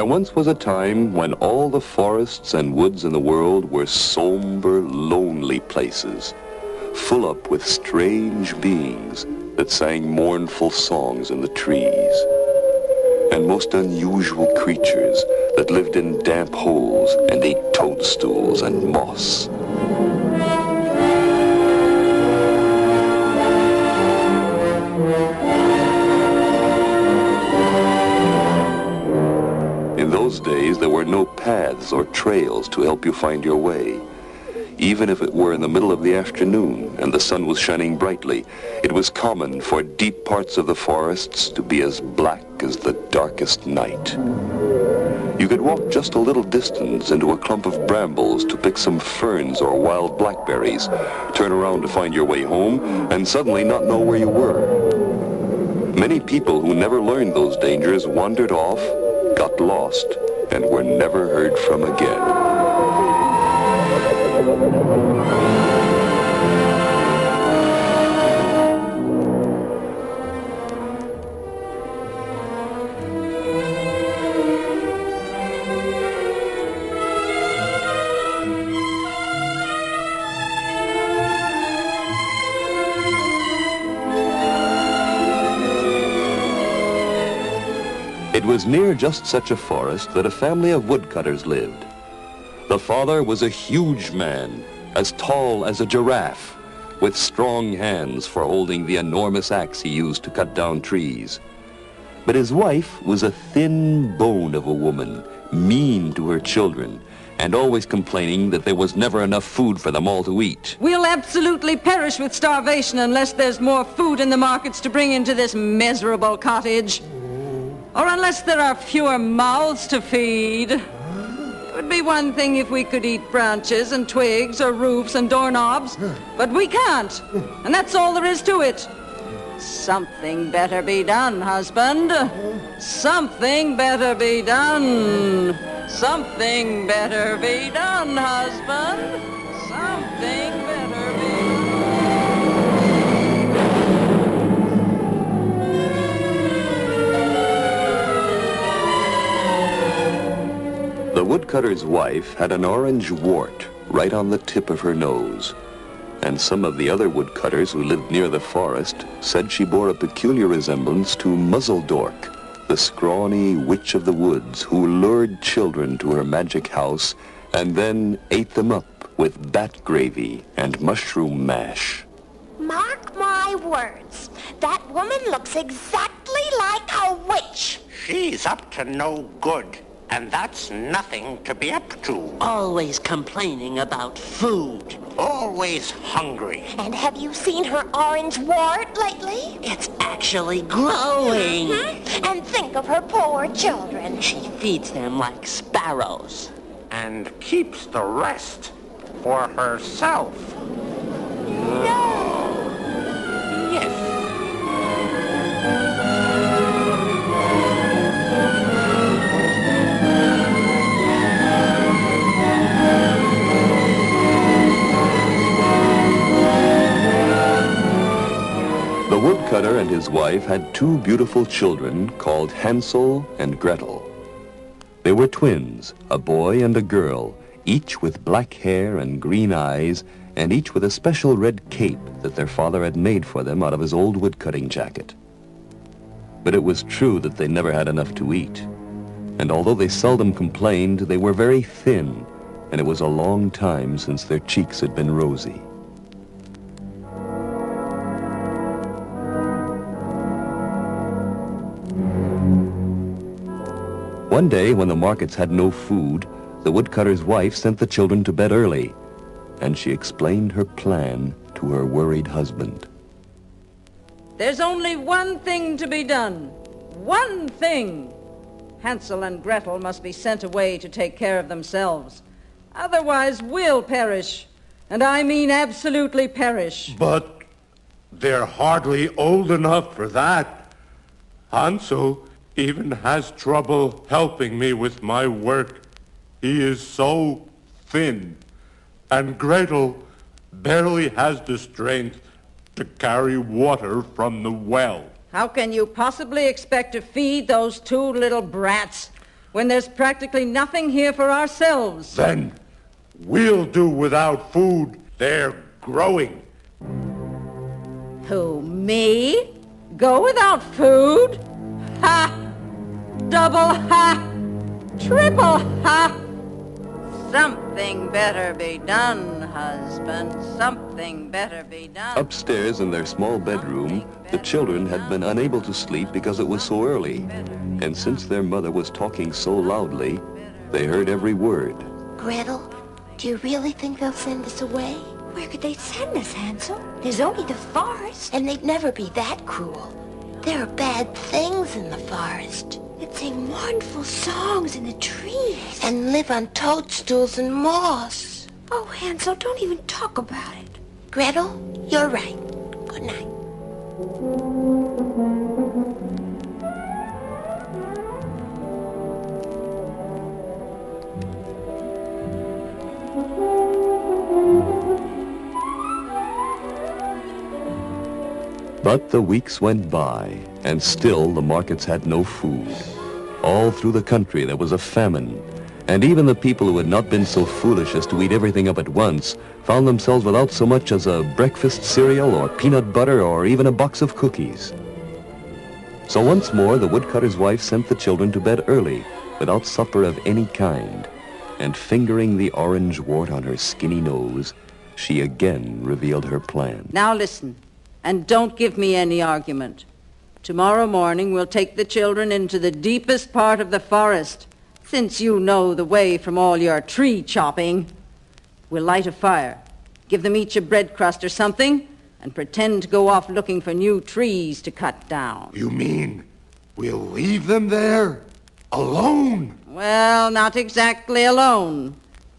There once was a time when all the forests and woods in the world were somber, lonely places, full up with strange beings that sang mournful songs in the trees, and most unusual creatures that lived in damp holes and ate toadstools and moss. In those days, there were no paths or trails to help you find your way. Even if it were in the middle of the afternoon and the sun was shining brightly, it was common for deep parts of the forests to be as black as the darkest night. You could walk just a little distance into a clump of brambles to pick some ferns or wild blackberries, turn around to find your way home, and suddenly not know where you were. Many people who never learned those dangers wandered off, got lost, and were never heard from again. It was near just such a forest that a family of woodcutters lived. The father was a huge man, as tall as a giraffe, with strong hands for holding the enormous axe he used to cut down trees. But his wife was a thin bone of a woman, mean to her children, and always complaining that there was never enough food for them all to eat. We'll absolutely perish with starvation unless there's more food in the markets to bring into this miserable cottage. Or unless there are fewer mouths to feed. It would be one thing if we could eat branches and twigs or roofs and doorknobs, but we can't, and that's all there is to it. Something better be done, husband. Something better be done. Something better be done, husband. Something better be done. The woodcutter's wife had an orange wart right on the tip of her nose, and some of the other woodcutters who lived near the forest said she bore a peculiar resemblance to Muzzledork, the scrawny witch of the woods who lured children to her magic house and then ate them up with bat gravy and mushroom mash. Mark my words, that woman looks exactly like a witch. She's up to no good. And that's nothing to be up to. Always complaining about food. Always hungry. And have you seen her orange wart lately? It's actually growing. Mm-hmm. And think of her poor children. She feeds them like sparrows. And keeps the rest for herself. No. Yes. The woodcutter and his wife had two beautiful children called Hansel and Gretel. They were twins, a boy and a girl, each with black hair and green eyes, and each with a special red cape that their father had made for them out of his old woodcutting jacket. But it was true that they never had enough to eat, and although they seldom complained, they were very thin, and it was a long time since their cheeks had been rosy. One day, when the markets had no food, the woodcutter's wife sent the children to bed early, and she explained her plan to her worried husband. There's only one thing to be done. One thing. Hansel and Gretel must be sent away to take care of themselves. Otherwise, we'll perish. And I mean absolutely perish. But they're hardly old enough for that. Hansel even has trouble helping me with my work. He is so thin. And Gretel barely has the strength to carry water from the well. How can you possibly expect to feed those two little brats? when there's practically nothing here for ourselves? Then we'll do without food. They're growing. Who, me? Go without food? Ha! Double ha! Triple ha! Something better be done, husband. Something better be done. Upstairs in their small bedroom, the children had been unable to sleep because it was so early. And since their mother was talking so loudly, they heard every word. Gretel, do you really think they'll send us away? Where could they send us, Hansel? There's only the forest. And they'd never be that cruel. There are bad things in the forest. They'd sing mournful songs in the trees. And live on toadstools and moss. Oh, Hansel, don't even talk about it. Gretel, you're right. Good night. But the weeks went by, and still the markets had no food. All through the country there was a famine, and even the people who had not been so foolish as to eat everything up at once found themselves without so much as a breakfast cereal or peanut butter or even a box of cookies. So once more the woodcutter's wife sent the children to bed early, without supper of any kind, and fingering the orange wart on her skinny nose, she again revealed her plan. Now listen. And don't give me any argument. Tomorrow morning we'll take the children into the deepest part of the forest, since you know the way from all your tree chopping. We'll light a fire, give them each a bread crust or something, and pretend to go off looking for new trees to cut down. You mean we'll leave them there? Alone? Well, not exactly alone.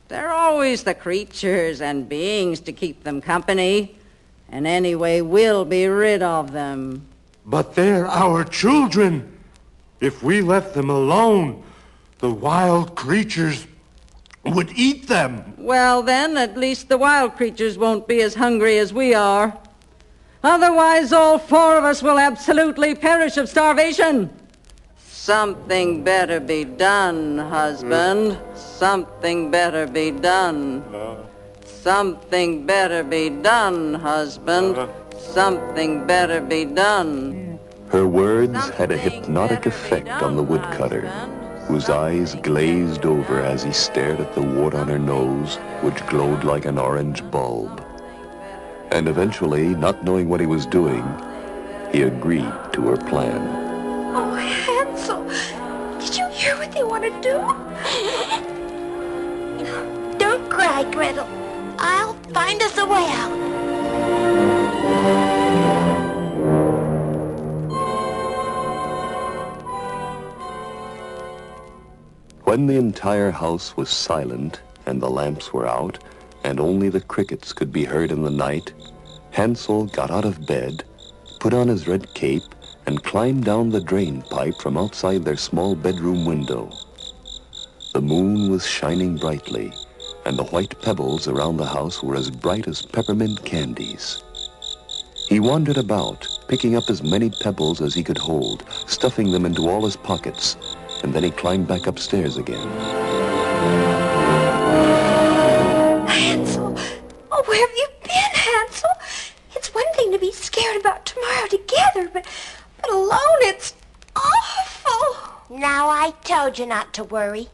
There are always the creatures and beings to keep them company. And anyway, we'll be rid of them. But they're our children. If we left them alone, the wild creatures would eat them. Well, then, at least the wild creatures won't be as hungry as we are. Otherwise, all four of us will absolutely perish of starvation. Something better be done, husband. Something better be done. Something better be done, husband. Something better be done. Her words had a hypnotic effect on the woodcutter, whose eyes glazed over as he stared at the wart on her nose, which glowed like an orange bulb. And eventually, not knowing what he was doing, he agreed to her plan. Oh, Hansel, did you hear what they want to do? Don't cry, Gretel. I'll find us a way out. When the entire house was silent and the lamps were out and only the crickets could be heard in the night, Hansel got out of bed, put on his red cape, and climbed down the drain pipe from outside their small bedroom window. The moon was shining brightly, and the white pebbles around the house were as bright as peppermint candies. He wandered about, picking up as many pebbles as he could hold, stuffing them into all his pockets, and then he climbed back upstairs again. Hansel! Oh, where have you been, Hansel? It's one thing to be scared about tomorrow together, but alone it's awful. Now I told you not to worry.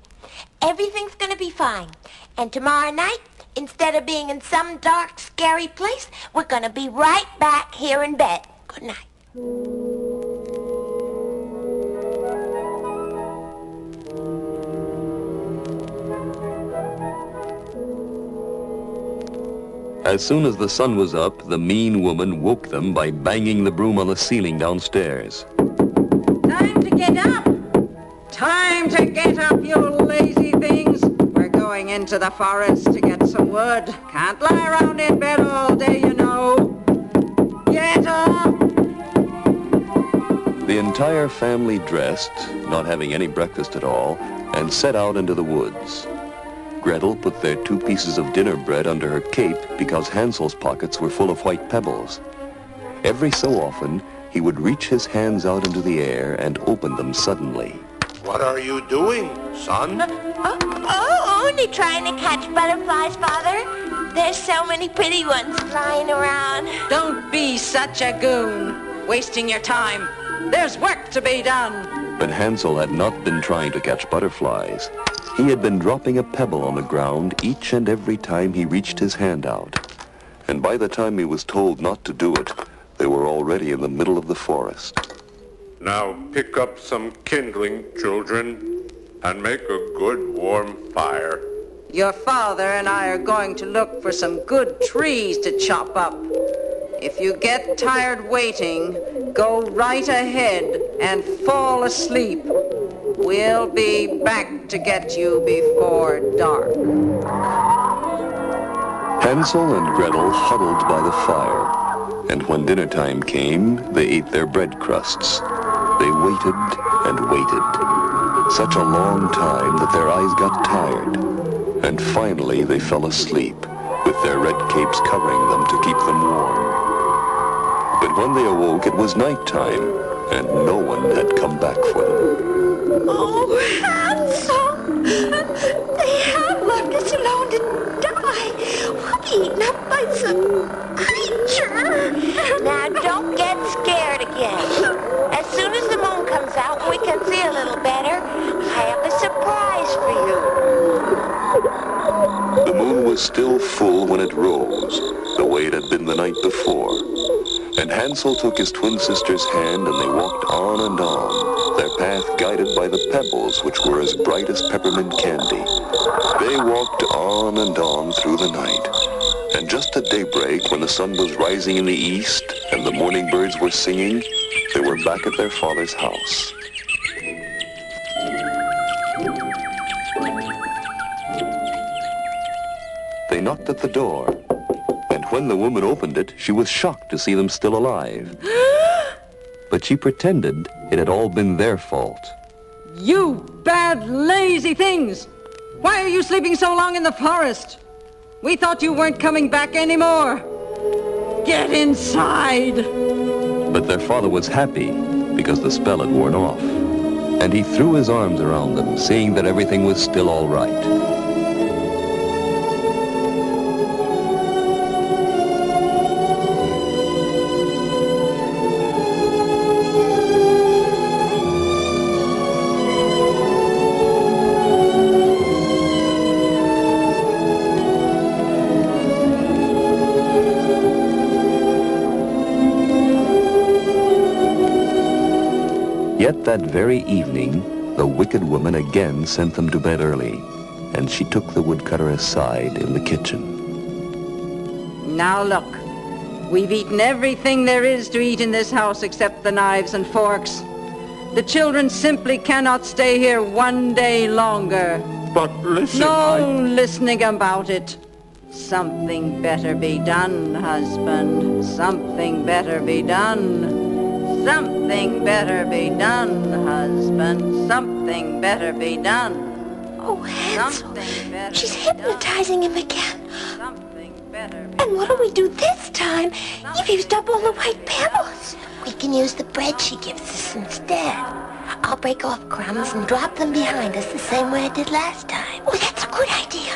Everything's gonna be fine. And tomorrow night, instead of being in some dark, scary place, we're gonna be right back here in bed. Good night. As soon as the sun was up, the mean woman woke them by banging the broom on the ceiling downstairs. Time to get up! Time to get up, you lazy things! We're going into the forest to get some wood. Can't lie around in bed all day, you know. Get up! The entire family dressed, not having any breakfast at all, and set out into the woods. Gretel put their 2 pieces of dinner bread under her cape because Hansel's pockets were full of white pebbles. Every so often, he would reach his hands out into the air and open them suddenly. What are you doing, son? Only trying to catch butterflies, Father. There's so many pretty ones flying around. Don't be such a goon, wasting your time. There's work to be done. But Hansel had not been trying to catch butterflies. He had been dropping a pebble on the ground each and every time he reached his hand out. And by the time he was told not to do it, they were already in the middle of the forest. Now pick up some kindling, children, and make a good warm fire. Your father and I are going to look for some good trees to chop up. If you get tired waiting, go right ahead and fall asleep. We'll be back to get you before dark. Hansel and Gretel huddled by the fire, and when dinner time came, they ate their bread crusts. They waited and waited, such a long time that their eyes got tired, and finally they fell asleep, with their red capes covering them to keep them warm. But when they awoke, it was nighttime, and no one had come back for them. Oh, Hansel! They have left us alone to die. We'll be eaten up by some creature. Now, don't get scared again. As soon as the moon comes out and we can see a little better, I have a surprise for you. The moon was still full when it rose, the way it had been the night before. And Hansel took his twin sister's hand, and they walked on and on, their path guided by the pebbles, which were as bright as peppermint candy. They walked on and on through the night. And just at daybreak, when the sun was rising in the east and the morning birds were singing, they were back at their father's house. They knocked at the door. And when the woman opened it, she was shocked to see them still alive. But she pretended it had all been their fault. You bad, lazy things! Why are you sleeping so long in the forest? We thought you weren't coming back anymore. Get inside! But their father was happy because the spell had worn off. And he threw his arms around them, seeing that everything was still all right. Yet that very evening, the wicked woman again sent them to bed early, and she took the woodcutter aside in the kitchen. Now look, we've eaten everything there is to eat in this house except the knives and forks. The children simply cannot stay here one day longer. But listen, No listening about it. Something better be done, husband. Something better be done. Something better be done, husband. Something better be done. Oh, Hansel, Something better she's be done. hypnotizing him again. Something better be And what do we do this time? You've used up all the white pebbles. We can use the bread she gives us instead. I'll break off crumbs and drop them behind us the same way I did last time. Oh, that's a good idea.